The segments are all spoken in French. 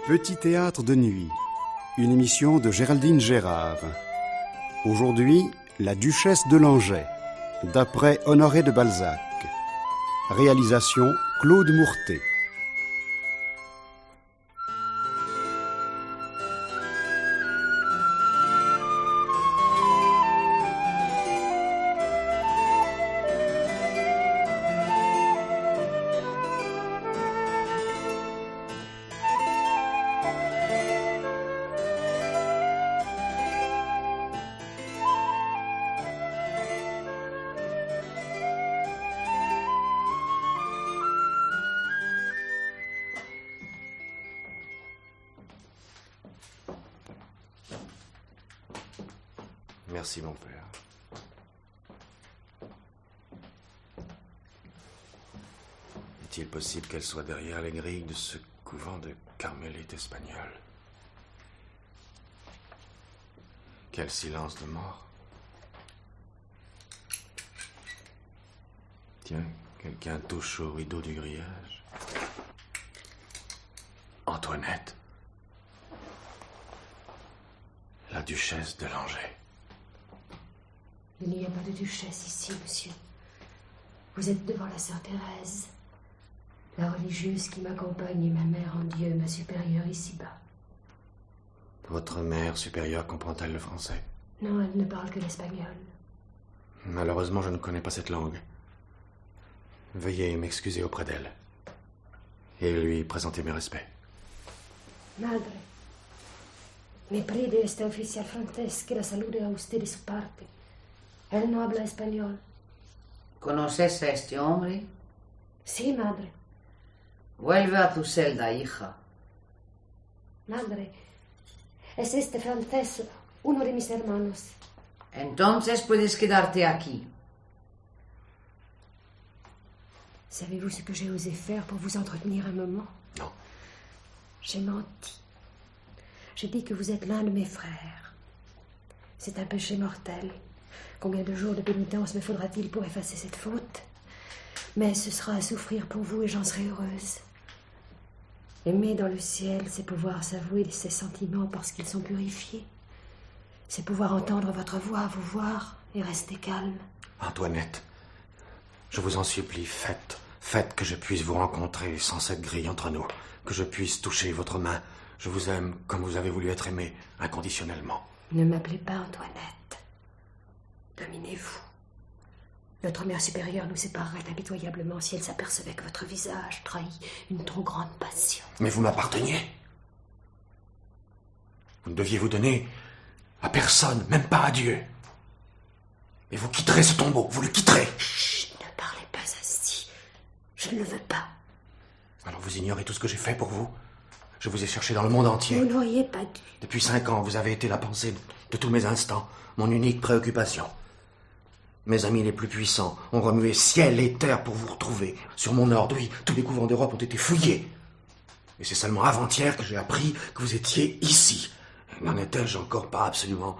Petit théâtre de nuit, une émission de Géraldine Gérard. Aujourd'hui, La Duchesse de Langeais, d'après Honoré de Balzac. Réalisation Claude Mourtet. Merci, mon père. Est-il possible qu'elle soit derrière les grilles de ce couvent de carmélites espagnols? Quel silence de mort. Tiens, quelqu'un touche au rideau du grillage. Antoinette. La duchesse de Langeais. Il n'y a pas de duchesse ici, monsieur. Vous êtes devant la sœur Thérèse, la religieuse qui m'accompagne et ma mère en Dieu, ma supérieure ici-bas. Votre mère supérieure comprend-elle le français? Non, elle ne parle que l'espagnol. Malheureusement, je ne connais pas cette langue. Veuillez m'excuser auprès d'elle. Et lui présenter mes respects. Madre, me pide este oficial francés que la salude a usted de su parte. Él no habla español. ¿Conoces a este hombre? Sí, madre. Vuelve a tu celda, hija. Madre, es este francés uno de mis hermanos. Entonces puedes quedarte aquí. Savez-vous ce que j'ai osé faire pour vous entretenir un moment? Non. J'ai menti. J'ai dit que vous êtes l'un de mes frères. C'est un péché mortel. Combien de jours de pénitence me faudra-t-il pour effacer cette faute? Mais ce sera à souffrir pour vous et j'en serai heureuse. Aimer dans le ciel, c'est pouvoir s'avouer ses sentiments parce qu'ils sont purifiés. C'est pouvoir entendre votre voix, vous voir et rester calme. Antoinette, je vous en supplie, faites que je puisse vous rencontrer sans cette grille entre nous, que je puisse toucher votre main. Je vous aime comme vous avez voulu être aimé, inconditionnellement. Ne m'appelez pas Antoinette. Dominez-vous. Notre mère supérieure nous séparerait impitoyablement si elle s'apercevait que votre visage trahit une trop grande passion. Mais vous m'apparteniez. Vous ne deviez vous donner à personne, même pas à Dieu. Et vous quitterez ce tombeau, vous le quitterez. Chut, ne parlez pas ainsi. Je ne le veux pas. Alors vous ignorez tout ce que j'ai fait pour vous? Je vous ai cherché dans le monde entier. Vous n'auriez pas dû. Depuis 5 ans, vous avez été la pensée de tous mes instants, mon unique préoccupation. Mes amis les plus puissants ont remué ciel et terre pour vous retrouver. Sur mon ordre, oui, tous les couvents d'Europe ont été fouillés. Et c'est seulement avant-hier que j'ai appris que vous étiez ici. N'en étais-je encore pas absolument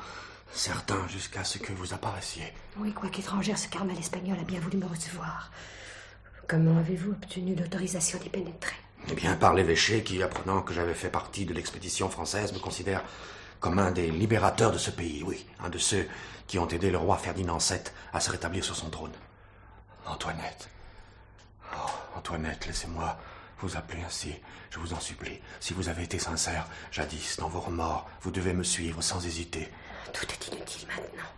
certain jusqu'à ce que vous apparaissiez. Oui, quoiqu'étrangère, ce Carmel espagnol a bien voulu me recevoir. Comment avez-vous obtenu l'autorisation d'y pénétrer? Eh bien, par l'évêché qui, apprenant que j'avais fait partie de l'expédition française, me considère comme un des libérateurs de ce pays, oui, un de ceux qui ont aidé le roi Ferdinand VII à se rétablir sur son trône. Antoinette. Oh, Antoinette, laissez-moi vous appeler ainsi, je vous en supplie. Si vous avez été sincère, jadis, dans vos remords, vous devez me suivre sans hésiter. Tout est inutile maintenant.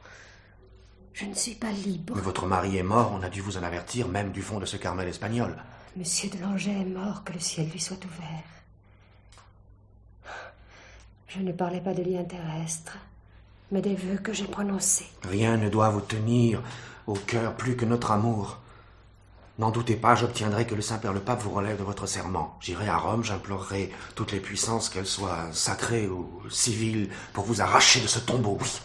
Je ne suis pas libre. Mais votre mari est mort, on a dû vous en avertir, même du fond de ce Carmel espagnol. Monsieur de Langeais est mort, que le ciel lui soit ouvert. Je ne parlais pas de liens terrestres, mais des vœux que j'ai prononcés. Rien ne doit vous tenir au cœur plus que notre amour. N'en doutez pas, j'obtiendrai que le Saint-Père le Pape vous relève de votre serment. J'irai à Rome, j'implorerai toutes les puissances, qu'elles soient sacrées ou civiles, pour vous arracher de ce tombeau, oui.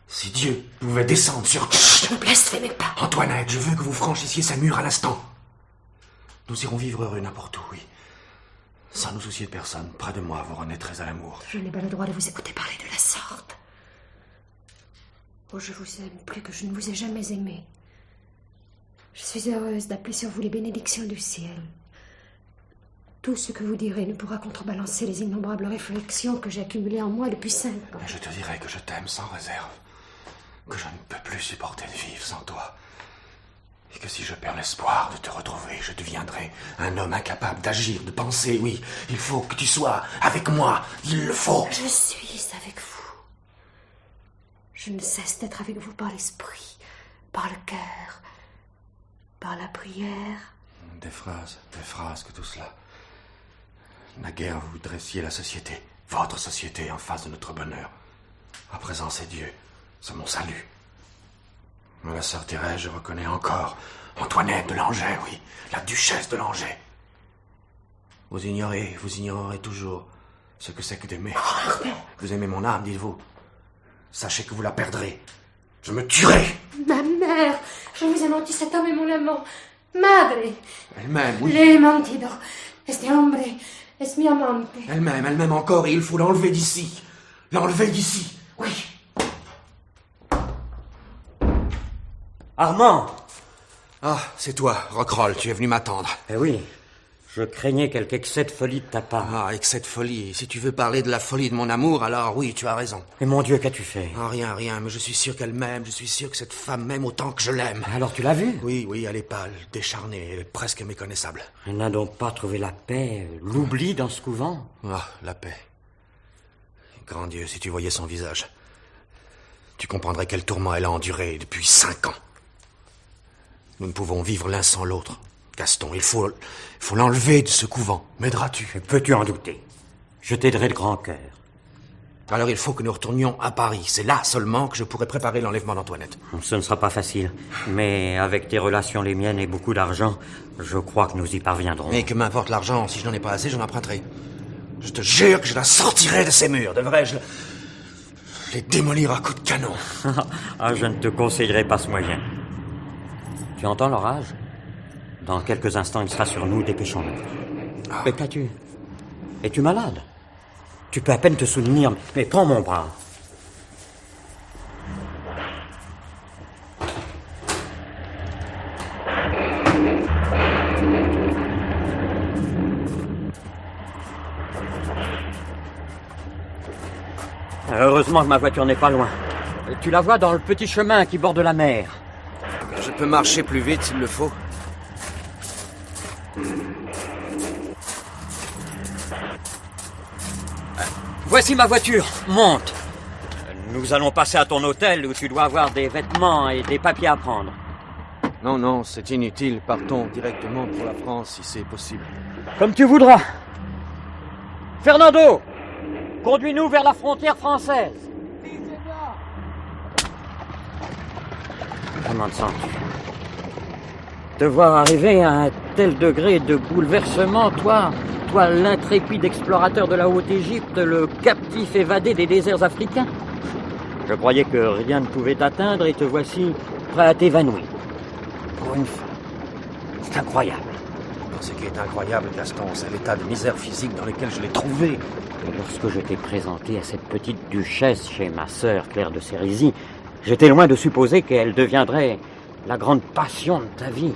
Si Dieu pouvait descendre sur... Chut, ne blasphémez pas. Antoinette, je veux que vous franchissiez ces murs à l'instant. Nous irons vivre heureux n'importe où, oui. Sans nous soucier de personne, près de moi, vous renaîtrez à l'amour. Je n'ai pas le droit de vous écouter parler de la sorte. Oh, je vous aime plus que je ne vous ai jamais aimé. Je suis heureuse d'appeler sur vous les bénédictions du ciel. Tout ce que vous direz ne pourra contrebalancer les innombrables réflexions que j'ai accumulées en moi depuis 5 ans. Mais je te dirai que je t'aime sans réserve, que je ne peux plus supporter de vivre sans toi, et que si je perds l'espoir de te retrouver, je deviendrai un homme incapable d'agir, de penser. Oui, il faut que tu sois avec moi, il le faut. Je suis avec vous. Je ne cesse d'être avec vous par l'esprit, par le cœur, par la prière. Des phrases que tout cela. Naguère, vous dressiez la société, votre société, en face de notre bonheur. À présent, c'est Dieu, c'est mon salut. Mais la sœur Thérèse, je reconnais encore Antoinette de Langeais, oui, la duchesse de Langeais. Vous ignorerez toujours ce que c'est que d'aimer. Vous aimez mon âme, dites-vous. Sachez que vous la perdrez. Je me tuerai. Ma mère, je vous ai menti, cet homme est mon amant. Madre. Elle-même, oui. Le he mentido. Este hombre es mi amante. Elle-même encore, et il faut l'enlever d'ici. L'enlever d'ici, oui. Armand! Ah, c'est toi, Roquerolles, tu es venu m'attendre. Eh oui, je craignais quelque excès de folie de ta part. Ah, excès de folie. Si tu veux parler de la folie de mon amour, alors oui, tu as raison. Mais mon Dieu, qu'as-tu fait? Ah, rien, mais je suis sûr qu'elle m'aime, je suis sûr que cette femme m'aime autant que je l'aime. Alors tu l'as vue? Oui, elle est pâle, décharnée, elle est presque méconnaissable. Elle n'a donc pas trouvé la paix, l'oubli dans ce couvent? Ah, la paix. Grand Dieu, si tu voyais son visage, tu comprendrais quel tourment elle a enduré depuis 5 ans. Nous ne pouvons vivre l'un sans l'autre. Gaston, il faut l'enlever de ce couvent. M'aideras-tu? Peux-tu en douter? Je t'aiderai de grand cœur. Alors il faut que nous retournions à Paris. C'est là seulement que je pourrai préparer l'enlèvement d'Antoinette. Ce ne sera pas facile. Mais avec tes relations, les miennes et beaucoup d'argent, je crois que nous y parviendrons. Mais que m'importe l'argent, si je n'en ai pas assez, j'en emprunterai. Je te jure que je la sortirai de ces murs. Devrais-je les démolir à coups de canon? Ah, je ne te conseillerais pas ce moyen. Tu entends l'orage? Dans quelques instants, il sera sur nous, dépêchons-nous. Mais qu'as-tu? Es-tu malade? Tu peux à peine te soutenir, mais prends mon bras. Heureusement que ma voiture n'est pas loin. Tu la vois dans le petit chemin qui borde la mer. Je peux marcher plus vite s'il le faut. Voici ma voiture, monte. Nous allons passer à ton hôtel où tu dois avoir des vêtements et des papiers à prendre. Non, c'est inutile. Partons directement pour la France si c'est possible. Comme tu voudras. Fernando, conduis-nous vers la frontière française. Comment te sens-tu? Te voir arriver à un tel degré de bouleversement, toi l'intrépide explorateur de la Haute-Égypte, le captif évadé des déserts africains. Je croyais que rien ne pouvait t'atteindre et te voici prêt à t'évanouir. Pour une fois. C'est incroyable. Ce qui est incroyable, Gaston, c'est l'état de misère physique dans lequel je l'ai trouvé. Et lorsque je t'ai présenté à cette petite duchesse chez ma sœur Claire de Sérisy, j'étais loin de supposer qu'elle deviendrait la grande passion de ta vie.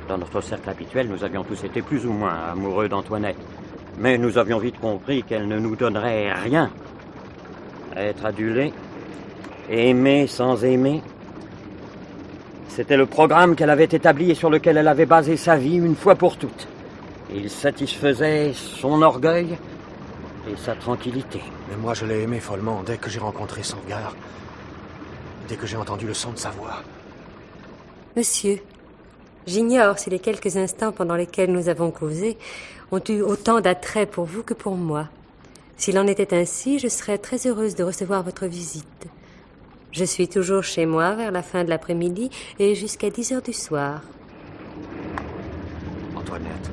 Dans notre cercle habituel, nous avions tous été plus ou moins amoureux d'Antoinette. Mais nous avions vite compris qu'elle ne nous donnerait rien. Être adulé, aimer sans aimer, c'était le programme qu'elle avait établi et sur lequel elle avait basé sa vie une fois pour toutes. Il satisfaisait son orgueil et sa tranquillité. Mais moi, je l'ai aimé follement dès que j'ai rencontré son regard, dès que j'ai entendu le son de sa voix. Monsieur, j'ignore si les quelques instants pendant lesquels nous avons causé ont eu autant d'attrait pour vous que pour moi. S'il en était ainsi, je serais très heureuse de recevoir votre visite. Je suis toujours chez moi vers la fin de l'après-midi et jusqu'à 10 heures du soir. Antoinette,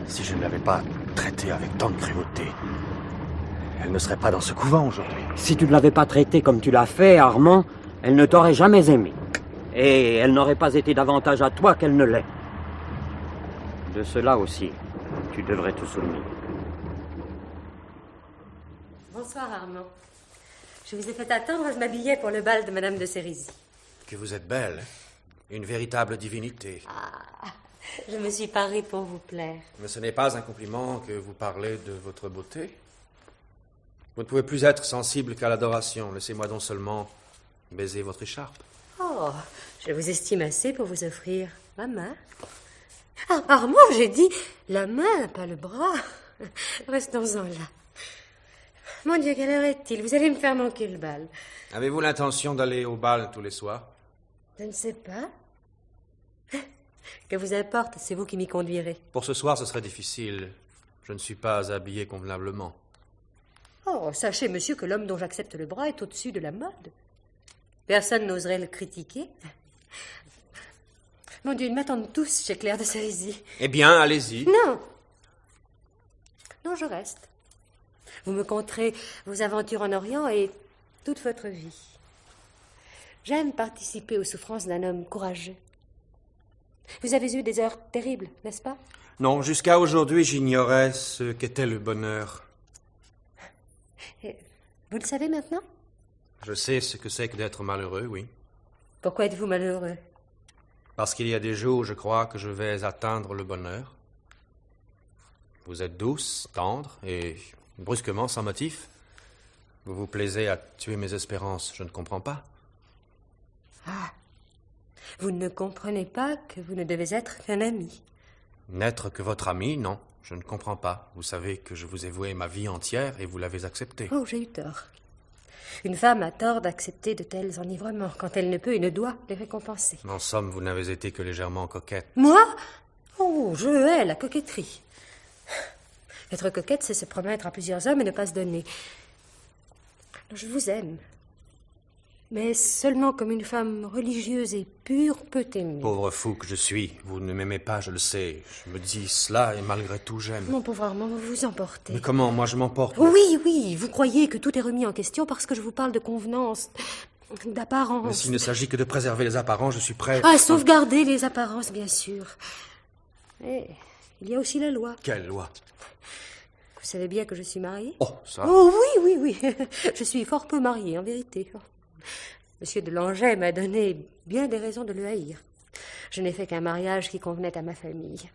si je ne l'avais pas traitée avec tant de cruauté, elle ne serait pas dans ce couvent aujourd'hui. Si tu ne l'avais pas traitée comme tu l'as fait, Armand, elle ne t'aurait jamais aimé. Et elle n'aurait pas été davantage à toi qu'elle ne l'est. De cela aussi, tu devrais te souvenir. Bonsoir, Armand. Je vous ai fait attendre, je m'habillais pour le bal de Madame de Sérisy. Que vous êtes belle, une véritable divinité. Ah, Je me suis parée pour vous plaire. Mais ce n'est pas un compliment que vous parlez de votre beauté. Vous ne pouvez plus être sensible qu'à l'adoration. Laissez-moi donc seulement baiser votre écharpe. Oh, je vous estime assez pour vous offrir ma main. Ah, Armand, j'ai dit la main, pas le bras. Restons-en là. Mon Dieu, quelle heure est-il? Vous allez me faire manquer le bal. Avez-vous l'intention d'aller au bal tous les soirs? Je ne sais pas. Que vous importe, c'est vous qui m'y conduirez. Pour ce soir, ce serait difficile. Je ne suis pas habillé convenablement. Oh, sachez, monsieur, que l'homme dont j'accepte le bras est au-dessus de la mode. Personne n'oserait le critiquer. Mon Dieu, ils m'attendent tous chez Claire de Sérisy. Eh bien, allez-y. Non. Non, je reste. Vous me conterez vos aventures en Orient et toute votre vie. J'aime participer aux souffrances d'un homme courageux. Vous avez eu des heures terribles, n'est-ce pas? Non, jusqu'à aujourd'hui, j'ignorais ce qu'était le bonheur. Et vous le savez maintenant? Je sais ce que c'est que d'être malheureux, oui. Pourquoi êtes-vous malheureux? Parce qu'il y a des jours où je crois que je vais atteindre le bonheur. Vous êtes douce, tendre et brusquement, sans motif. Vous vous plaisez à tuer mes espérances. Je ne comprends pas. Ah, vous ne comprenez pas que vous ne devez être qu'un ami. N'être que votre ami, non. Je ne comprends pas. Vous savez que je vous ai voué ma vie entière et vous l'avez accepté. Oh, j'ai eu tort. Une femme a tort d'accepter de tels enivrements quand elle ne peut et ne doit les récompenser. En somme, vous n'avez été que légèrement coquette. Moi? Oh, je hais la coquetterie. Être coquette, c'est se promettre à plusieurs hommes et ne pas se donner. Je vous aime. Mais seulement comme une femme religieuse et pure peut aimer. Pauvre fou que je suis, vous ne m'aimez pas, je le sais. Je me dis cela et malgré tout j'aime. Mon pauvre Armand, vous vous emportez. Mais comment, moi je m'emporte? Oui, oui, vous croyez que tout est remis en question parce que je vous parle de convenance, d'apparence. Mais s'il ne s'agit que de préserver les apparences, je suis prêt... À sauvegarder les apparences, bien sûr. Mais il y a aussi la loi. Quelle loi? Vous savez bien que je suis mariée? Oh, ça... Oh oui, oui, oui. Je suis fort peu mariée, en vérité. Monsieur de Langeais m'a donné bien des raisons de le haïr. Je n'ai fait qu'un mariage qui convenait à ma famille.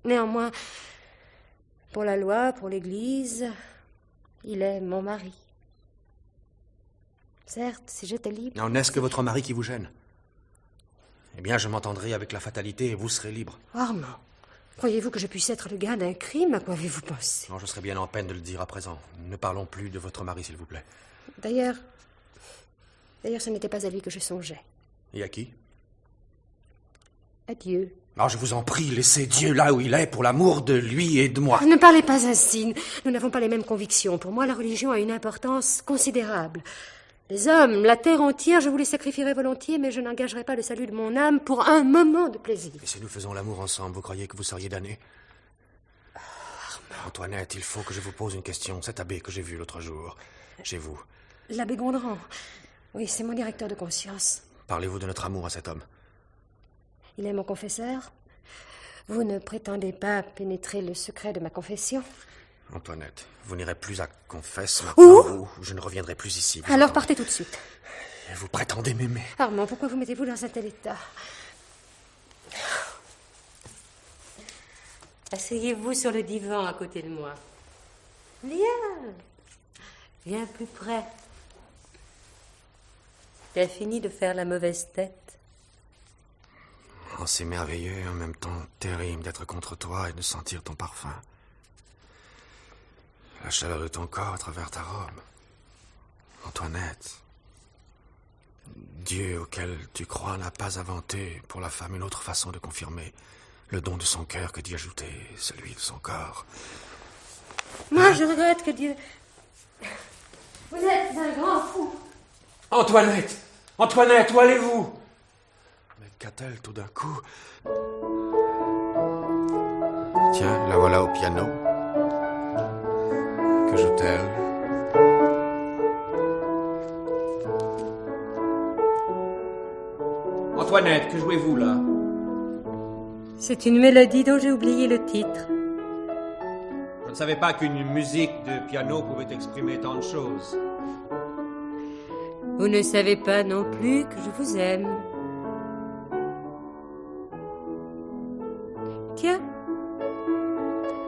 Néanmoins, pour la loi, pour l'Église, il est mon mari. Certes, si j'étais libre... Non, n'est-ce que votre mari qui vous gêne? Eh bien, je m'entendrai avec la fatalité et vous serez libre. Armand, croyez-vous que je puisse être le gain d'un crime? À quoi avez-vous pensé? Non, je serais bien en peine de le dire à présent. Ne parlons plus de votre mari, s'il vous plaît. D'ailleurs, ce n'était pas à lui que je songeais. Et à qui? À Dieu. Non, je vous en prie, laissez Dieu là où il est, pour l'amour de lui et de moi. Ne parlez pas ainsi. Nous n'avons pas les mêmes convictions. Pour moi, la religion a une importance considérable. Les hommes, la terre entière, je vous les sacrifierai volontiers, mais je n'engagerai pas le salut de mon âme pour un moment de plaisir. Et si nous faisons l'amour ensemble, vous croyez que vous seriez damné? Antoinette, il faut que je vous pose une question. Cet abbé que j'ai vu l'autre jour, chez vous. L'abbé Gondran. Oui, c'est mon directeur de conscience. Parlez-vous de notre amour à cet homme? Il est mon confesseur. Vous ne prétendez pas pénétrer le secret de ma confession? Antoinette, vous n'irez plus à confesse maintenant ou je ne reviendrai plus ici. Alors partez tout de suite. Et vous prétendez m'aimer? Armand, pourquoi vous mettez-vous dans un tel état? Asseyez-vous sur le divan à côté de moi. Viens. Viens plus près. Tu as fini de faire la mauvaise tête. Oh, c'est merveilleux et en même temps terrible d'être contre toi et de sentir ton parfum. La chaleur de ton corps à travers ta robe. Antoinette, Dieu auquel tu crois n'a pas inventé pour la femme une autre façon de confirmer le don de son cœur que d'y ajouter celui de son corps. Moi, je regrette que Dieu... Vous êtes un grand fou. Antoinette! Antoinette, où allez-vous? Mais qu'a-t-elle tout d'un coup? Tiens, la voilà au piano. Que joue-t-elle? Antoinette, que jouez-vous là? C'est une mélodie dont j'ai oublié le titre. Je ne savais pas qu'une musique de piano pouvait exprimer tant de choses. Vous ne savez pas non plus que je vous aime.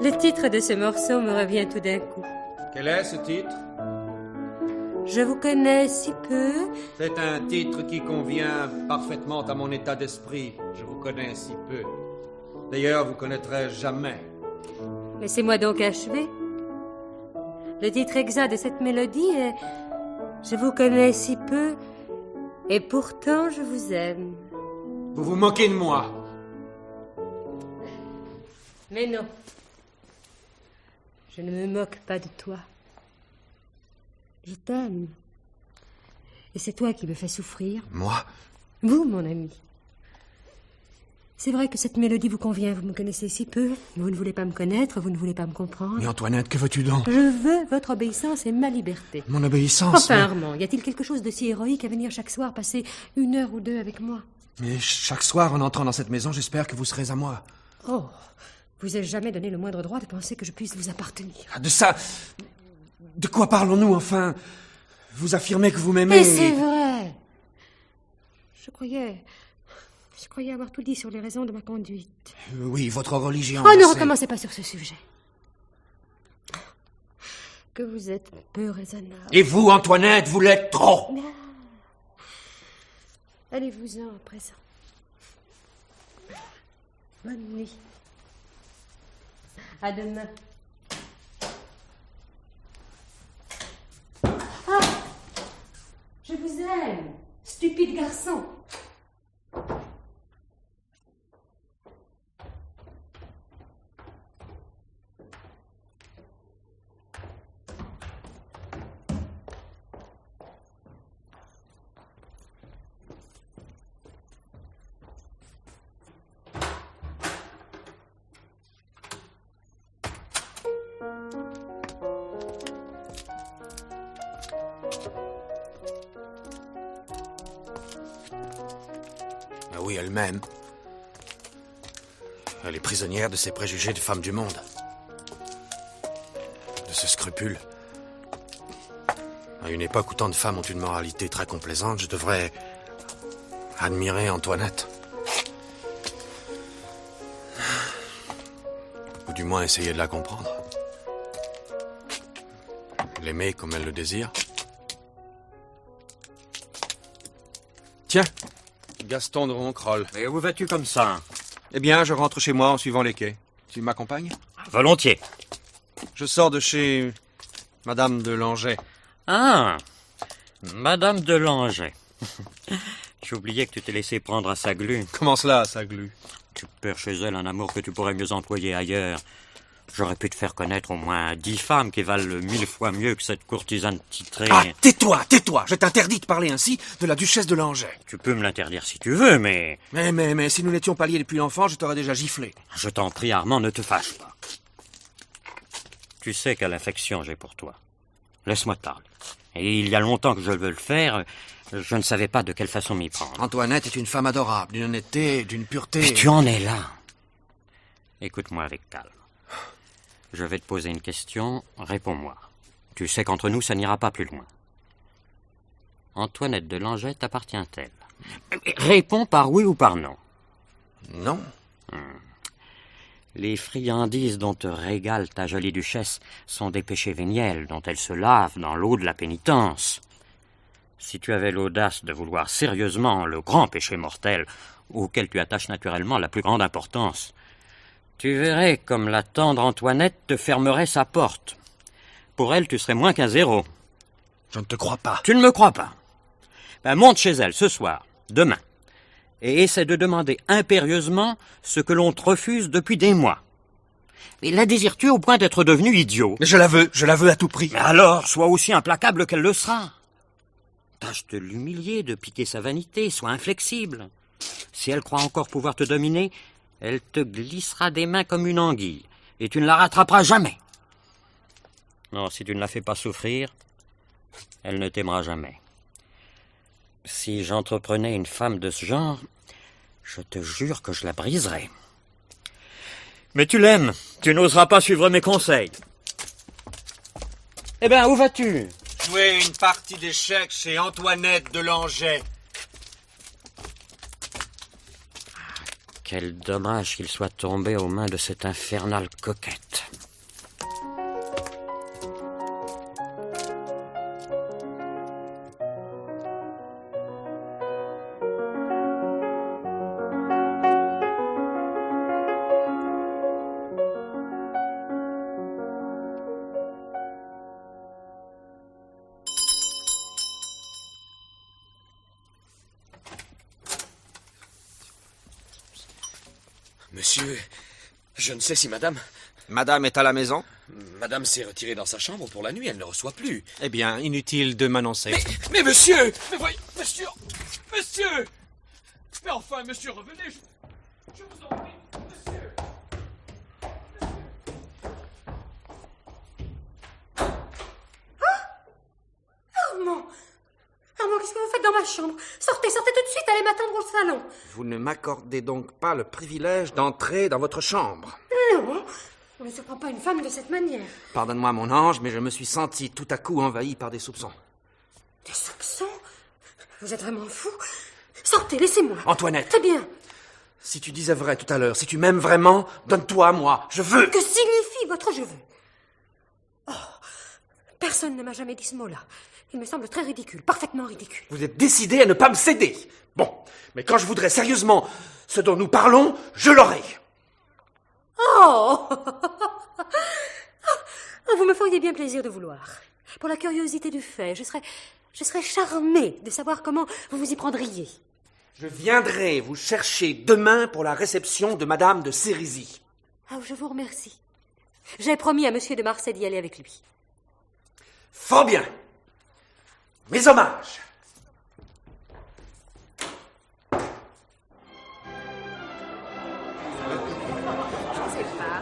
Le titre de ce morceau me revient tout d'un coup. Quel est ce titre? Je vous connais si peu. C'est un titre qui convient parfaitement à mon état d'esprit. Je vous connais si peu. D'ailleurs, vous connaîtrez jamais. Laissez-moi donc achever. Le titre exact de cette mélodie est « Je vous connais si peu, et pourtant je vous aime. Vous vous moquez de moi. » Mais non. Je ne me moque pas de toi. Je t'aime. Et c'est toi qui me fais souffrir. Moi? Vous, mon ami. C'est vrai que cette mélodie vous convient, vous me connaissez si peu. Vous ne voulez pas me connaître, vous ne voulez pas me comprendre. Mais Antoinette, que veux-tu donc? Je veux votre obéissance et ma liberté. Mon obéissance? Enfin, Armand, y a-t-il quelque chose de si héroïque à venir chaque soir passer 1 heure ou 2 avec moi? Mais chaque soir, en entrant dans cette maison, j'espère que vous serez à moi. Oh, vous ai jamais donné le moindre droit de penser que je puisse vous appartenir. Ah, de ça... De quoi parlons-nous, enfin? Vous affirmez que vous m'aimez... Mais c'est vrai. Je croyais avoir tout dit sur les raisons de ma conduite. Oui, votre religion... Oh je ne sais. recommencez pas sur ce sujet. Que vous êtes peu raisonnable. Et vous, Antoinette, vous l'êtes trop. Non. Allez-vous-en à présent. Bonne nuit. À demain. Ah! Je vous aime, stupide garçon. Ah oui, elle-même. Elle est prisonnière de ses préjugés de femme du monde. De ce scrupule. À une époque où tant de femmes ont une moralité très complaisante, je devrais admirer Antoinette. Ou du moins essayer de la comprendre. L'aimer comme elle le désire. Tiens, Gaston de Ronquerolles. Et où vas-tu comme ça? Eh bien, je rentre chez moi en suivant les quais. Tu m'accompagnes? Volontiers. Je sors de chez Madame de Langeais. Ah, Madame de Langeais. J'oubliais que tu t'es laissé prendre à sa glu. Comment cela, ça glue? Tu perds chez elle un amour que tu pourrais mieux employer ailleurs. J'aurais pu te faire connaître au moins 10 femmes qui valent 1000 fois mieux que cette courtisane titrée. Ah, tais-toi, tais-toi! Je t'interdis de parler ainsi de la duchesse de Langeais. Tu peux me l'interdire si tu veux, mais... Mais, si nous n'étions pas liés depuis l'enfant, je t'aurais déjà giflé. Je t'en prie, Armand, ne te fâche pas. Tu sais quelle affection j'ai pour toi. Laisse-moi te parler. Et il y a longtemps que je veux le faire, je ne savais pas de quelle façon m'y prendre. Antoinette est une femme adorable, d'une honnêteté, d'une pureté... Mais tu en es là. Écoute-moi avec calme. Je vais te poser une question, réponds-moi. Tu sais qu'entre nous, ça n'ira pas plus loin. Antoinette de Langeais t'appartient-elle? Réponds par oui ou par non. Non. Les friandises dont te régale ta jolie duchesse sont des péchés véniels dont elle se lave dans l'eau de la pénitence. Si tu avais l'audace de vouloir sérieusement le grand péché mortel, auquel tu attaches naturellement la plus grande importance, tu verrais comme la tendre Antoinette te fermerait sa porte. Pour elle, tu serais moins qu'un zéro. Je ne te crois pas. Tu ne me crois pas? Ben, monte chez elle ce soir, demain, et essaie de demander impérieusement ce que l'on te refuse depuis des mois. Et la désires-tu au point d'être devenu idiot? Mais je la veux à tout prix. Mais alors, sois aussi implacable qu'elle le sera. Tâche de l'humilier, de piquer sa vanité, sois inflexible. Si elle croit encore pouvoir te dominer, elle te glissera des mains comme une anguille, et tu ne la rattraperas jamais. Non, si tu ne la fais pas souffrir, elle ne t'aimera jamais. Si j'entreprenais une femme de ce genre, je te jure que je la briserais. Mais tu l'aimes, tu n'oseras pas suivre mes conseils. Eh bien, où vas-tu? Jouer une partie d'échecs chez Antoinette de Langeais. Quel dommage qu'il soit tombé aux mains de cette infernale coquette. Monsieur, je ne sais si madame... Madame est à la maison? Madame s'est retirée dans sa chambre pour la nuit, elle ne reçoit plus. Eh bien, inutile de m'annoncer. Mais monsieur! Mais voyez, monsieur! Monsieur! Mais enfin, monsieur, revenez, je vous en prie, monsieur! Armand! Armand, qu'est-ce que vous faites dans ma chambre? Sortez tout de suite, allez m'attendre au salon. Vous ne m'accordez donc pas le privilège d'entrer dans votre chambre? Non, on ne surprend pas une femme de cette manière. Pardonne-moi, mon ange, mais je me suis senti tout à coup envahi par des soupçons. Des soupçons? Vous êtes vraiment fou? Sortez, laissez-moi. Antoinette! Très bien. Si tu disais vrai tout à l'heure, si tu m'aimes vraiment, donne-toi à moi, je veux! Que signifie votre je veux? Oh, personne ne m'a jamais dit ce mot-là. Il me semble très ridicule, parfaitement ridicule. Vous êtes décidé à ne pas me céder. Bon, mais quand je voudrais sérieusement ce dont nous parlons, je l'aurai. Oh! Vous me feriez bien plaisir de vouloir. Pour la curiosité du fait, je serais charmée de savoir comment vous vous y prendriez. Je viendrai vous chercher demain pour la réception de Madame de Sérisy. Ah, je vous remercie. J'ai promis à Monsieur de Marsay d'y aller avec lui. Fort bien. Mes hommages.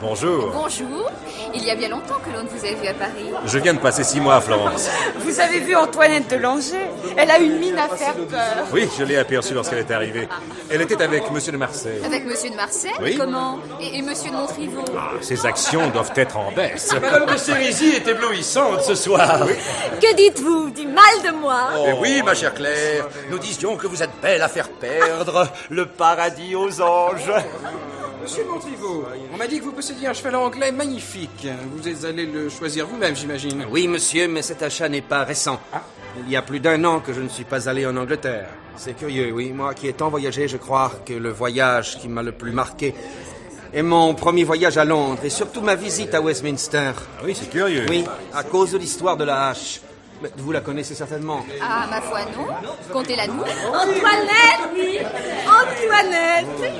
Bonjour. Bonjour. Il y a bien longtemps que l'on ne vous a vu à Paris. Je viens de passer 6 mois à Florence. Vous avez vu Antoinette de Langeais? Elle a une mine à faire peur. Oui, je l'ai aperçue lorsqu'elle est arrivée. Elle était avec Monsieur de Marsay. Avec Monsieur de Marsay? Oui. Comment? Et Monsieur de Montriveau? Ses actions doivent être en baisse. Madame de Sérisy est éblouissante ce soir. Oui. Que dites-vous? Du mal de moi? Eh oui, ma chère Claire, nous disions que vous êtes belle à faire perdre le paradis aux anges. Monsieur Montriveau, on m'a dit que vous possédiez un cheval anglais magnifique. Vous êtes allé le choisir vous-même, j'imagine. Oui, monsieur, mais cet achat n'est pas récent. Il y a plus d'1 an que je ne suis pas allé en Angleterre. C'est curieux, oui. Moi qui ai tant voyagé, je crois que le voyage qui m'a le plus marqué est mon premier voyage à Londres et surtout ma visite à Westminster. Oui, c'est curieux. Oui, à cause de l'histoire de la hache. Mais vous la connaissez certainement. Ah, ma foi, non. Comptez-la nous. Antoinette! Antoinette!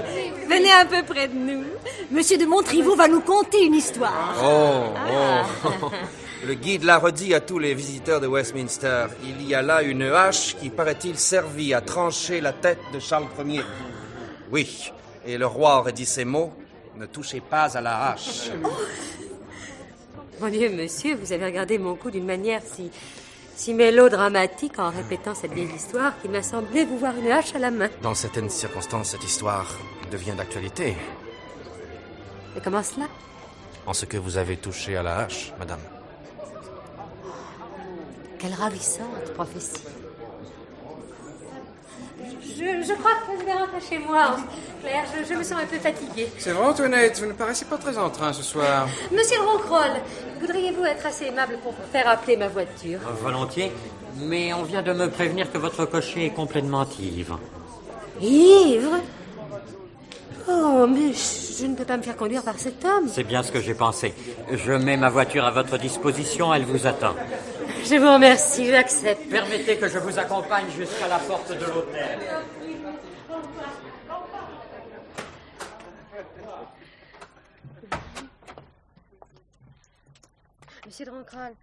Venez un peu près de nous. Monsieur de Montriveau va nous conter une histoire. Oh. Le guide l'a redit à tous les visiteurs de Westminster. Il y a là une hache qui, paraît-il, servit à trancher la tête de Charles Ier. Oui, et le roi aurait dit ces mots: ne touchez pas à la hache. Mon Dieu, monsieur, vous avez regardé mon coup d'une manière si mélodramatique en répétant cette vieille histoire qu'il m'a semblé vous voir une hache à la main. Dans certaines circonstances, cette histoire devient d'actualité. Et comment cela? En ce que vous avez touché à la hache, madame. Quelle ravissante prophétie. Je crois que je vais rentrer chez moi. Claire, je me sens un peu fatiguée. C'est vrai, Antoinette, vous ne paraissez pas très en train ce soir. Monsieur le Ronquerolles, voudriez-vous être assez aimable pour faire appeler ma voiture? Volontiers, mais on vient de me prévenir que votre cocher est complètement ivre. Ivre? Oh, mais je ne peux pas me faire conduire par cet homme. C'est bien ce que j'ai pensé. Je mets ma voiture à votre disposition, elle vous attend. Je vous remercie, j'accepte. Permettez que je vous accompagne jusqu'à la porte de l'hôtel. Monsieur de Ronquerolles,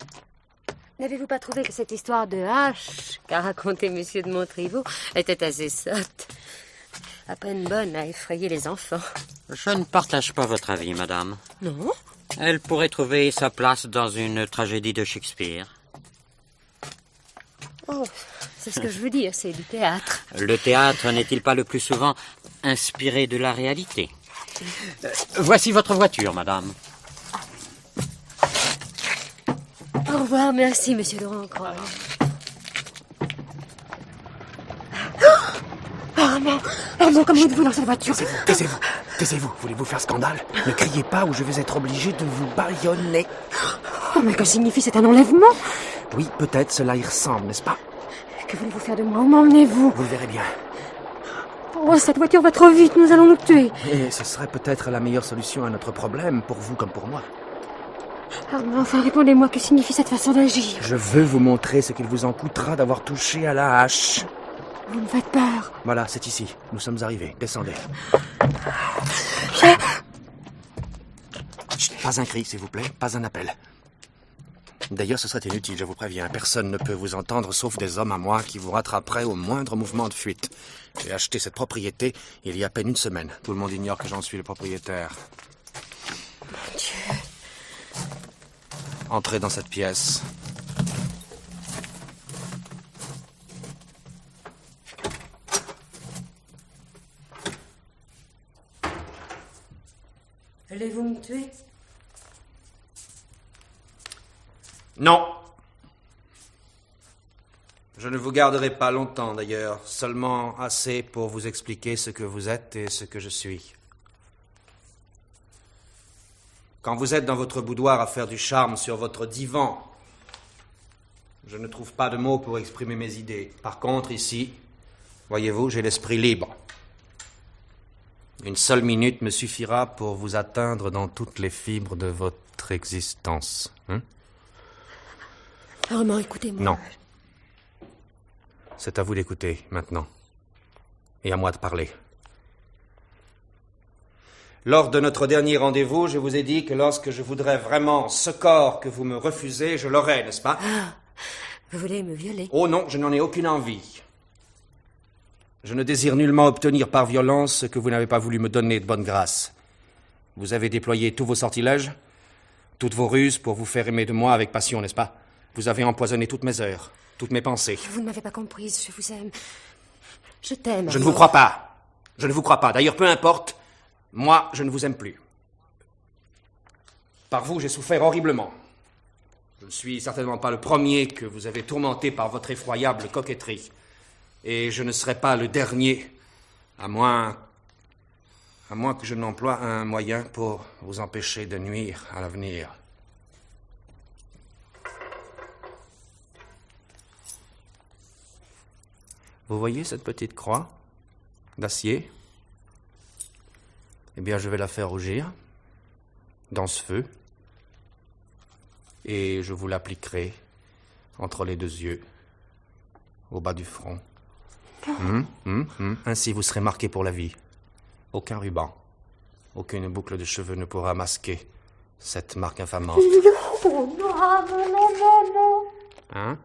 n'avez-vous pas trouvé que cette histoire de hache qu'a raconté Monsieur de Montriveau était assez sotte? À peine bonne à effrayer les enfants. Je ne partage pas votre avis, madame. Non? Elle pourrait trouver sa place dans une tragédie de Shakespeare. Oh, c'est ce que je veux dire, c'est du théâtre. Le théâtre n'est-il pas le plus souvent inspiré de la réalité? Voici votre voiture, madame. Au revoir, merci, monsieur de Ronquerolles. Armand, comment êtes-vous dans cette voiture? Taisez-vous. Voulez-vous faire scandale? Ne criez pas ou je vais être obligé de vous bâillonner. Oh, mais que signifie c'est un enlèvement? Oui, peut-être cela y ressemble, n'est-ce pas? Que voulez-vous faire de moi? Où m'emmenez-vous? Vous le verrez bien. Oh, cette voiture va trop vite, nous allons nous tuer. Et ce serait peut-être la meilleure solution à notre problème, pour vous comme pour moi. Armand, enfin, répondez-moi, que signifie cette façon d'agir? Je veux vous montrer ce qu'il vous en coûtera d'avoir touché à la hache. Vous me faites peur. Voilà, c'est ici. Nous sommes arrivés. Descendez. Chut, pas un cri, s'il vous plaît. Pas un appel. D'ailleurs, ce serait inutile, je vous préviens. Personne ne peut vous entendre, sauf des hommes à moi qui vous rattraperaient au moindre mouvement de fuite. J'ai acheté cette propriété il y a à peine une semaine. Tout le monde ignore que j'en suis le propriétaire. Mon Dieu. Entrez dans cette pièce. Allez-vous me tuer? Non. Je ne vous garderai pas longtemps, d'ailleurs. Seulement assez pour vous expliquer ce que vous êtes et ce que je suis. Quand vous êtes dans votre boudoir à faire du charme sur votre divan, je ne trouve pas de mots pour exprimer mes idées. Par contre, ici, voyez-vous, j'ai l'esprit libre. Une seule minute me suffira pour vous atteindre dans toutes les fibres de votre existence. Armand, écoutez-moi. Non. C'est à vous d'écouter, maintenant. Et à moi de parler. Lors de notre dernier rendez-vous, je vous ai dit que lorsque je voudrais vraiment ce corps que vous me refusez, je l'aurais, n'est-ce pas? Ah, vous voulez me violer? Oh non, je n'en ai aucune envie. Je ne désire nullement obtenir par violence ce que vous n'avez pas voulu me donner de bonne grâce. Vous avez déployé tous vos sortilèges, toutes vos ruses pour vous faire aimer de moi avec passion, n'est-ce pas? Vous avez empoisonné toutes mes heures, toutes mes pensées. Vous ne m'avez pas comprise, je vous aime. Je t'aime. Je ne vous crois pas. Je ne vous crois pas. D'ailleurs, peu importe, moi, je ne vous aime plus. Par vous, j'ai souffert horriblement. Je ne suis certainement pas le premier que vous avez tourmenté par votre effroyable coquetterie. Et je ne serai pas le dernier, à moins que je n'emploie un moyen pour vous empêcher de nuire à l'avenir. Vous voyez cette petite croix d'acier? Eh bien, je vais la faire rougir dans ce feu et je vous l'appliquerai entre les deux yeux, au bas du front. Ainsi, vous serez marqué pour la vie. Aucun ruban, aucune boucle de cheveux ne pourra masquer cette marque infamante. Hein?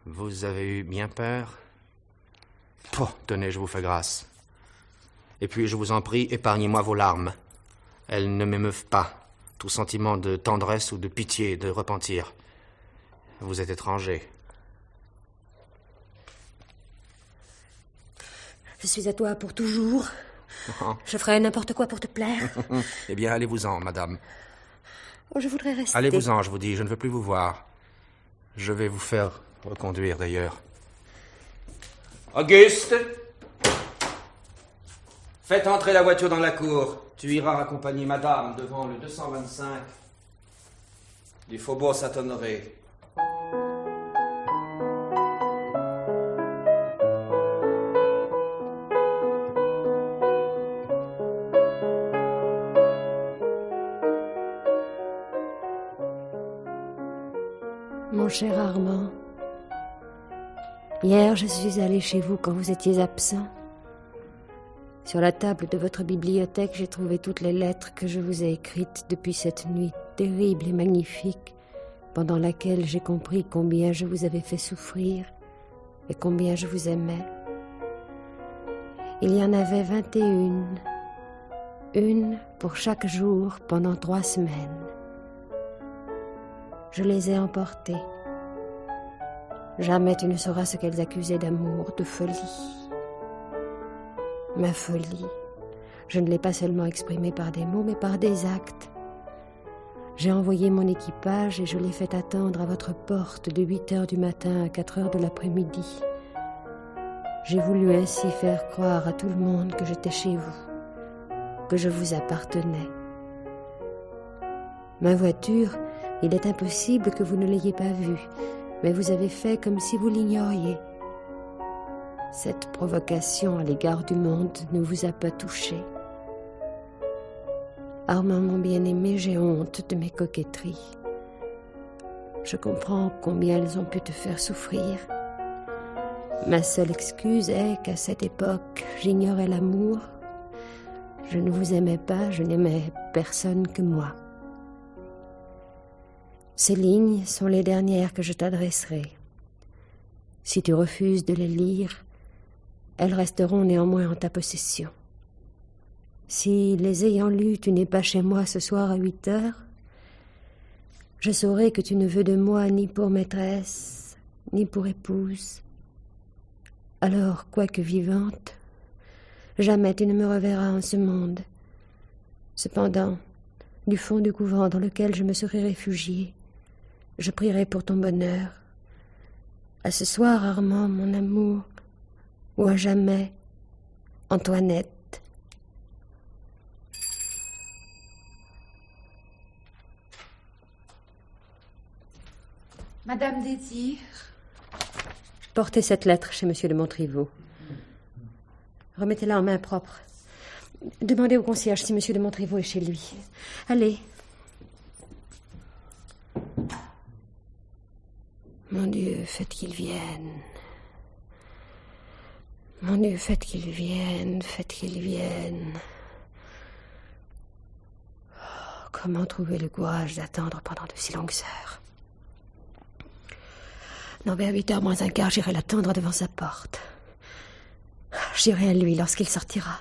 Vous avez eu bien peur? Oh, tenez, je vous fais grâce. Et puis, je vous en prie, épargnez-moi vos larmes. Elles ne m'émeuvent pas. Tout sentiment de tendresse ou de pitié, de repentir. Vous êtes étranger. Je suis à toi pour toujours. Je ferai n'importe quoi pour te plaire. Eh bien, allez-vous-en, madame. Oh, je voudrais rester. Allez-vous-en, je vous dis, je ne veux plus vous voir. Je vais vous faire reconduire, d'ailleurs. Auguste! Faites entrer la voiture dans la cour. Tu iras raccompagner madame devant le 225 du Faubourg Saint-Honoré. Mon cher Armand, hier je suis allée chez vous quand vous étiez absent. Sur la table de votre bibliothèque, j'ai trouvé toutes les lettres que je vous ai écrites depuis cette nuit terrible et magnifique, pendant laquelle j'ai compris combien je vous avais fait souffrir et combien je vous aimais. Il y en avait 21, une pour chaque jour pendant 3 semaines. Je les ai emportées. Jamais tu ne sauras ce qu'elles accusaient d'amour, de folie. Ma folie, je ne l'ai pas seulement exprimée par des mots, mais par des actes. J'ai envoyé mon équipage et je l'ai fait attendre à votre porte de 8h du matin à 4h de l'après-midi. J'ai voulu ainsi faire croire à tout le monde que j'étais chez vous, que je vous appartenais. Ma voiture, il est impossible que vous ne l'ayez pas vue, mais vous avez fait comme si vous l'ignoriez. Cette provocation à l'égard du monde ne vous a pas touché. Armand, mon bien-aimé, j'ai honte de mes coquetteries. Je comprends combien elles ont pu te faire souffrir. Ma seule excuse est qu'à cette époque, j'ignorais l'amour. Je ne vous aimais pas, je n'aimais personne que moi. Ces lignes sont les dernières que je t'adresserai. Si tu refuses de les lire, elles resteront néanmoins en ta possession. Si, les ayant lues, tu n'es pas chez moi ce soir à 8h, je saurai que tu ne veux de moi ni pour maîtresse, ni pour épouse. Alors, quoique vivante, jamais tu ne me reverras en ce monde. Cependant, du fond du couvent dans lequel je me serai réfugiée, je prierai pour ton bonheur. À ce soir, Armand, mon amour, ou à jamais, Antoinette. Madame Désir. Portez cette lettre chez Monsieur de Montriveau. Remettez-la en main propre. Demandez au concierge si Monsieur de Montriveau est chez lui. Allez. Mon Dieu, faites qu'il vienne. Mon Dieu, faites qu'il vienne, faites qu'il vienne. Oh, comment trouver le courage d'attendre pendant de si longues heures? Non, vers 8h moins un quart, j'irai l'attendre devant sa porte. J'irai à lui lorsqu'il sortira.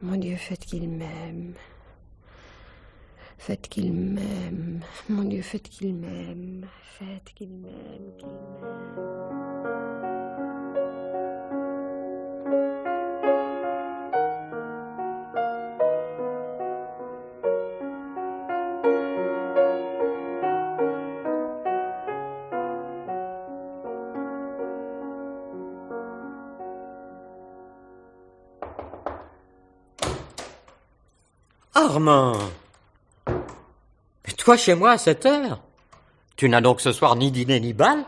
Mon Dieu, faites qu'il m'aime. Faites qu'il m'aime. Mon Dieu, faites qu'il m'aime. Faites qu'il m'aime, qu'il m'aime. Armand! Mais toi chez moi à 7h? Tu n'as donc ce soir ni dîner ni bal?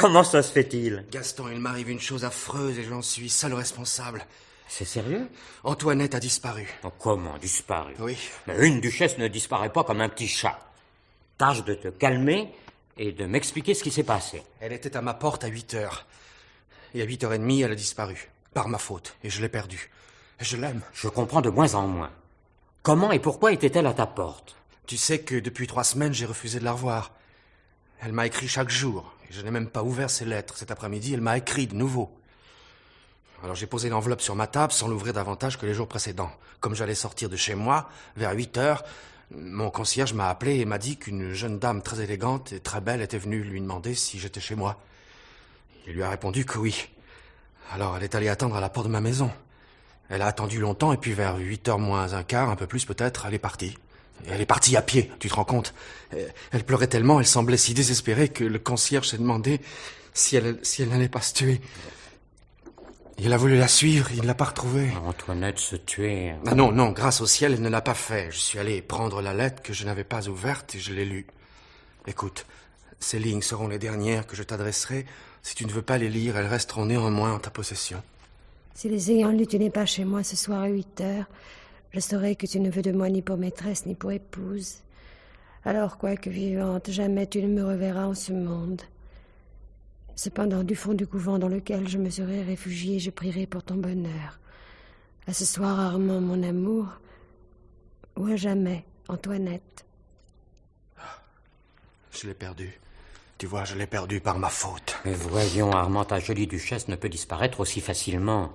Comment ça se fait-il? Gaston, il m'arrive une chose affreuse et j'en suis seul responsable. C'est sérieux? Antoinette a disparu. Oh, comment disparu? Oui. Mais une duchesse ne disparaît pas comme un petit chat. Tâche de te calmer et de m'expliquer ce qui s'est passé. Elle était à ma porte à 8h. Et à 8h30, elle a disparu. Par ma faute. Et je l'ai perdue. Et je l'aime. Je comprends de moins en moins. Comment et pourquoi était-elle à ta porte? Tu sais que depuis 3 semaines, j'ai refusé de la revoir. Elle m'a écrit chaque jour. Et je n'ai même pas ouvert ses lettres. Cet après-midi, elle m'a écrit de nouveau. Alors j'ai posé l'enveloppe sur ma table sans l'ouvrir davantage que les jours précédents. Comme j'allais sortir de chez moi, vers 8h, mon concierge m'a appelé et m'a dit qu'une jeune dame très élégante et très belle était venue lui demander si j'étais chez moi. Il lui a répondu que oui. Alors elle est allée attendre à la porte de ma maison. Elle a attendu longtemps et puis vers 8h moins un quart, un peu plus peut-être, elle est partie. Et elle est partie à pied, tu te rends compte? Elle pleurait tellement, elle semblait si désespérée que le concierge s'est demandé si elle n'allait pas se tuer. Il a voulu la suivre, il ne l'a pas retrouvée. Antoinette se tuer... Ah non, grâce au ciel, elle ne l'a pas fait. Je suis allé prendre la lettre que je n'avais pas ouverte et je l'ai lue. Écoute, ces lignes seront les dernières que je t'adresserai. Si tu ne veux pas les lire, elles resteront néanmoins en ta possession. Si les ayant lus, tu n'es pas chez moi ce soir à 8h, je saurai que tu ne veux de moi ni pour maîtresse ni pour épouse. Alors, quoique vivante, jamais tu ne me reverras en ce monde. Cependant, du fond du couvent dans lequel je me serai réfugiée, je prierai pour ton bonheur. À ce soir, Armand, mon amour, ou à jamais, Antoinette. Je l'ai perdue. Tu vois, je l'ai perdue par ma faute. Mais voyons, Armand, ta jolie duchesse ne peut disparaître aussi facilement.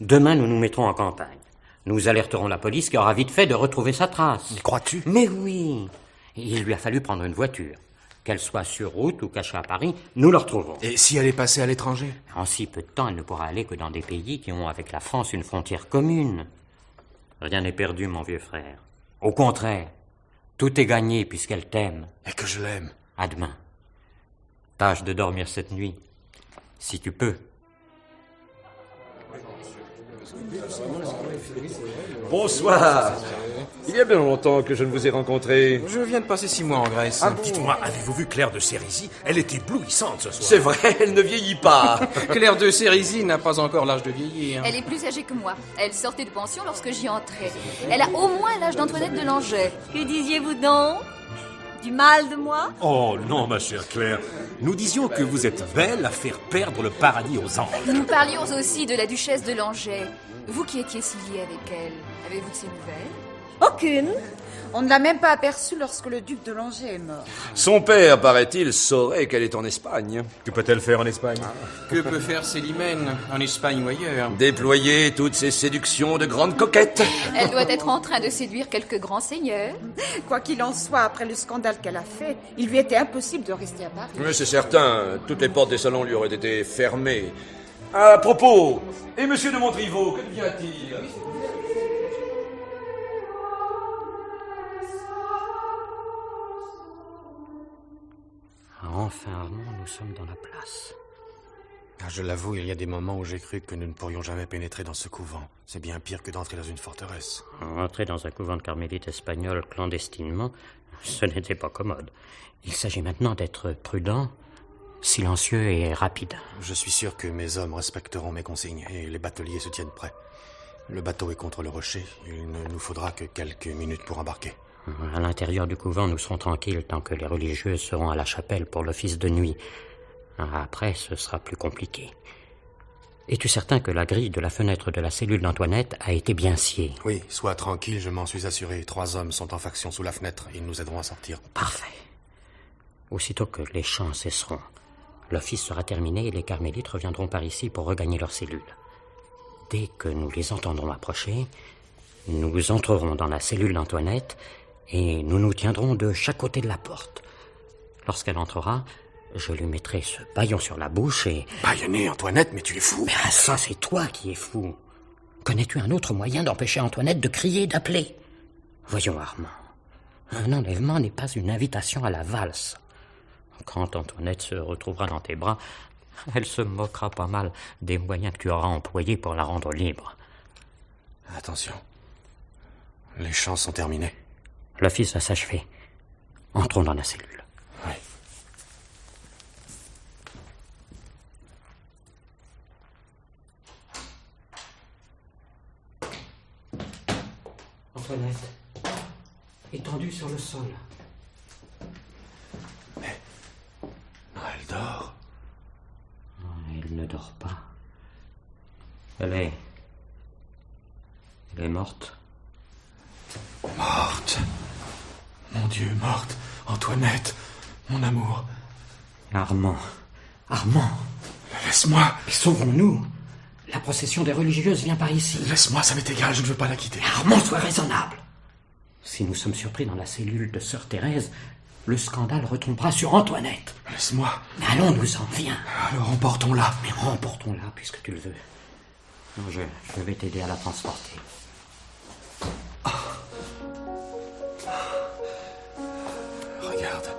Demain, nous nous mettrons en campagne. Nous alerterons la police qui aura vite fait de retrouver sa trace. Y crois-tu? Mais oui. Il lui a fallu prendre une voiture. Qu'elle soit sur route ou cachée à Paris, nous le retrouverons. Et si elle est passée à l'étranger? En si peu de temps, elle ne pourra aller que dans des pays qui ont avec la France une frontière commune. Rien n'est perdu, mon vieux frère. Au contraire, tout est gagné puisqu'elle t'aime. Et que je l'aime. À demain. Tâche de dormir cette nuit, si tu peux. Bonsoir. Il y a bien longtemps que je ne vous ai rencontré. Je viens de passer 6 mois en Grèce. Ah, dites-moi, avez-vous vu Claire de Sérisy? Elle est éblouissante ce soir. C'est vrai, elle ne vieillit pas. Claire de Sérisy n'a pas encore l'âge de vieillir. Elle est plus âgée que moi. Elle sortait de pension lorsque j'y entrais. Elle a au moins l'âge d'Antoinette de Langeais. Que disiez-vous donc? du mal de moi? Oh non, ma chère Claire. Nous disions que vous êtes belle à faire perdre le paradis aux anges. Nous parlions aussi de la duchesse de Langeais. Vous qui étiez si lié avec elle, avez-vous de ses nouvelles? Aucune. On ne l'a même pas aperçue lorsque le duc de Langeais est mort. Son père, paraît-il, saurait qu'elle est en Espagne. Que peut-elle faire en Espagne? Que peut faire Célimène, en Espagne ou ailleurs? Déployer toutes ses séductions de grande coquette. Elle doit être en train de séduire quelques grands seigneurs. Quoi qu'il en soit, après le scandale qu'elle a fait, il lui était impossible de rester à Paris. Mais c'est certain, toutes les portes des salons lui auraient été fermées. À propos, et monsieur de Montriveau, que devient-il? Enfin, Armand, nous sommes dans la place. Je l'avoue, il y a des moments où j'ai cru que nous ne pourrions jamais pénétrer dans ce couvent. C'est bien pire que d'entrer dans une forteresse. Entrer dans un couvent de carmélites espagnols clandestinement, ce n'était pas commode. Il s'agit maintenant d'être prudent, silencieux et rapide. Je suis sûr que mes hommes respecteront mes consignes et les bateliers se tiennent prêts. Le bateau est contre le rocher. Il ne nous faudra que quelques minutes pour embarquer. À l'intérieur du couvent, nous serons tranquilles tant que les religieuses seront à la chapelle pour l'office de nuit. Après, ce sera plus compliqué. Es-tu certain que la grille de la fenêtre de la cellule d'Antoinette a été bien sciée? Oui, sois tranquille, je m'en suis assuré. 3 hommes sont en faction sous la fenêtre. Ils nous aideront à sortir. Parfait. Aussitôt que les chants cesseront, l'office sera terminé et les carmélites reviendront par ici pour regagner leur cellule. Dès que nous les entendrons approcher, nous entrerons dans la cellule d'Antoinette et nous nous tiendrons de chaque côté de la porte. Lorsqu'elle entrera, je lui mettrai ce bâillon sur la bouche et... Bâillonner Antoinette, mais tu es fou. Mais ça, c'est toi qui es fou. Connais-tu un autre moyen d'empêcher Antoinette de crier et d'appeler? Voyons, Armand. Un enlèvement n'est pas une invitation à la valse. Quand Antoinette se retrouvera dans tes bras, elle se moquera pas mal des moyens que tu auras employés pour la rendre libre. Attention. Les chants sont terminés. L'office va s'achever. Entrons dans la cellule. Oui. Antoinette, étendue sur le sol. Mais... elle dort. Elle ne dort pas. Elle est morte. Morte. Mon Dieu, morte. Antoinette, mon amour. Armand. Laisse-moi. Sauvons-nous. La procession des religieuses vient par ici. Laisse-moi, ça m'est égal, je ne veux pas la quitter. Armand, sois raisonnable. Si nous sommes surpris dans la cellule de Sœur Thérèse, le scandale retombera sur Antoinette. Laisse-moi. Mais allons-nous-en, viens. Alors emportons-la. Mais emportons-la, puisque tu le veux. Je vais t'aider à la transporter. Regarde.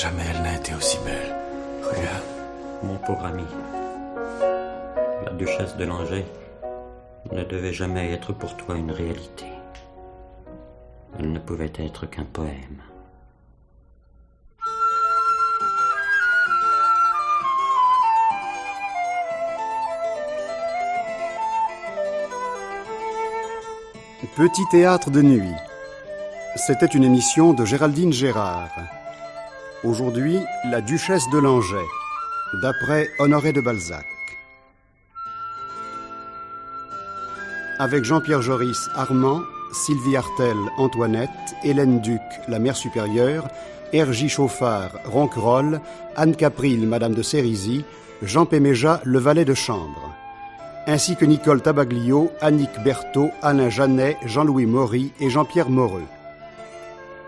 Jamais elle n'a été aussi belle. Regarde. Mon pauvre ami, la duchesse de Langeais ne devait jamais être pour toi une réalité. Elle ne pouvait être qu'un poème. Petit théâtre de nuit. C'était une émission de Géraldine Gérard. Aujourd'hui, la duchesse de Langeais, d'après Honoré de Balzac. Avec Jean-Pierre Joris, Armand, Sylvie Artel, Antoinette, Hélène Duc, la mère supérieure, R.J. Chauffard, Ronquerolles, Anne Capril, madame de Sérisy, Jean Péméja, le valet de chambre, ainsi que Nicole Tabaglio, Annick Berthaud, Alain Janet, Jean-Louis Maury et Jean-Pierre Moreux.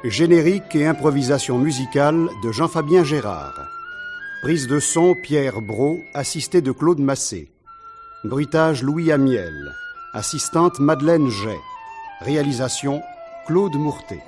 Générique et improvisation musicale de Jean-Fabien Gérard. Prise de son Pierre Brault, assisté de Claude Massé. Bruitage Louis Amiel. Assistante Madeleine Jay. Réalisation Claude Mourtet.